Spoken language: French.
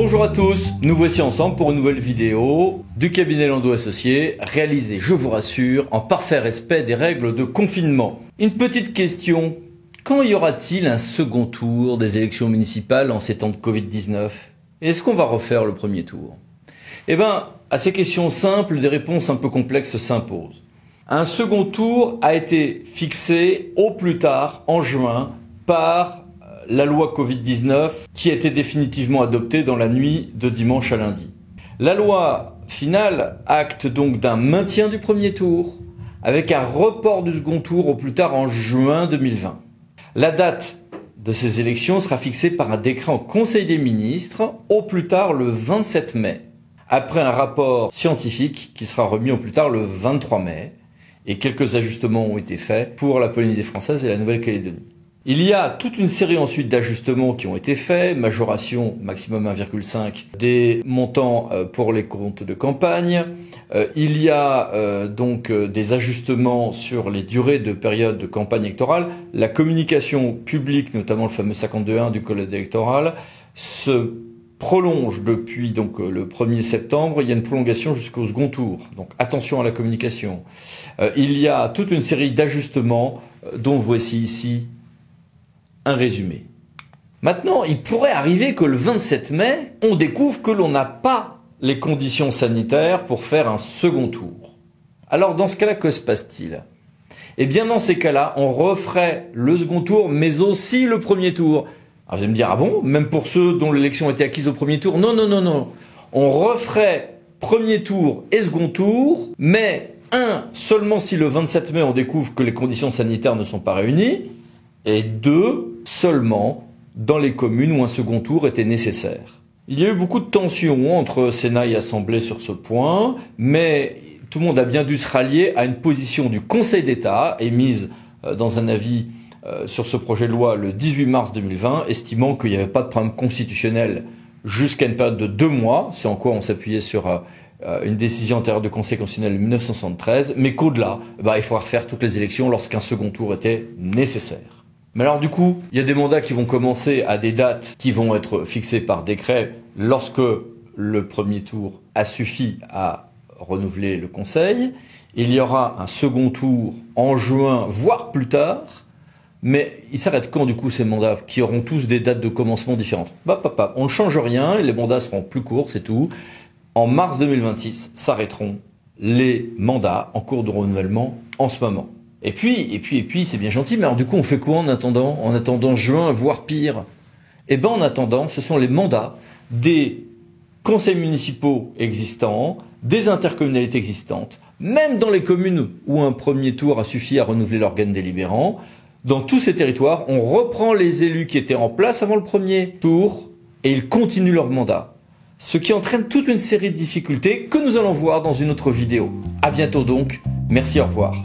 Bonjour à tous, nous voici ensemble pour une nouvelle vidéo du cabinet Landau Associés, réalisée, je vous rassure, en parfait respect des règles de confinement. Une petite question, quand y aura-t-il un second tour des élections municipales en ces temps de Covid-19 ? Est-ce qu'on va refaire le premier tour ? Eh bien, à ces questions simples, des réponses un peu complexes s'imposent. Un second tour a été fixé au plus tard en juin par la loi Covid-19 qui a été définitivement adoptée dans la nuit de dimanche à lundi. La loi finale acte donc d'un maintien du premier tour avec un report du second tour au plus tard en juin 2020. La date de ces élections sera fixée par un décret en Conseil des ministres au plus tard le 27 mai, après un rapport scientifique qui sera remis au plus tard le 23 mai, et quelques ajustements ont été faits pour la Polynésie française et la Nouvelle-Calédonie. Il y a toute une série ensuite d'ajustements qui ont été faits, majoration maximum 1,5 des montants pour les comptes de campagne. Il y a donc des ajustements sur les durées de période de campagne électorale. La communication publique, notamment le fameux 52.1 du code électoral, se prolonge depuis donc le 1er septembre. Il y a une prolongation jusqu'au second tour. Donc attention à la communication. Il y a toute une série d'ajustements dont voici ici un résumé. Maintenant, il pourrait arriver que le 27 mai, on découvre que l'on n'a pas les conditions sanitaires pour faire un second tour. Alors dans ce cas-là, que se passe-t-il ? Eh bien dans ces cas-là, on referait le second tour, mais aussi le premier tour. Alors vous allez me dire, ah bon ? Même pour ceux dont l'élection a été acquise au premier tour ? Non. On referait premier tour et second tour, mais seulement si le 27 mai on découvre que les conditions sanitaires ne sont pas réunies, et 2, seulement dans les communes où un second tour était nécessaire. Il y a eu beaucoup de tensions entre Sénat et Assemblée sur ce point, mais tout le monde a bien dû se rallier à une position du Conseil d'État émise dans un avis sur ce projet de loi le 18 mars 2020, estimant qu'il n'y avait pas de problème constitutionnel jusqu'à une période de 2 mois, c'est en quoi on s'appuyait sur une décision antérieure du Conseil constitutionnel de 1973, mais qu'au-delà, il faudra refaire toutes les élections lorsqu'un second tour était nécessaire. Mais alors du coup, il y a des mandats qui vont commencer à des dates qui vont être fixées par décret lorsque le premier tour a suffi à renouveler le Conseil. Il y aura un second tour en juin, voire plus tard. Mais ils s'arrêtent quand du coup ces mandats qui auront tous des dates de commencement différentes ? On ne change rien, les mandats seront plus courts, c'est tout. En mars 2026 s'arrêteront les mandats en cours de renouvellement en ce moment. Et puis, c'est bien gentil, mais alors du coup, on fait quoi en attendant ? En attendant juin, voire pire ? Eh ben, en attendant, ce sont les mandats des conseils municipaux existants, des intercommunalités existantes, même dans les communes où un premier tour a suffi à renouveler l'organe délibérant. Dans tous ces territoires, on reprend les élus qui étaient en place avant le premier tour et ils continuent leur mandat. Ce qui entraîne toute une série de difficultés que nous allons voir dans une autre vidéo. À bientôt donc. Merci, au revoir.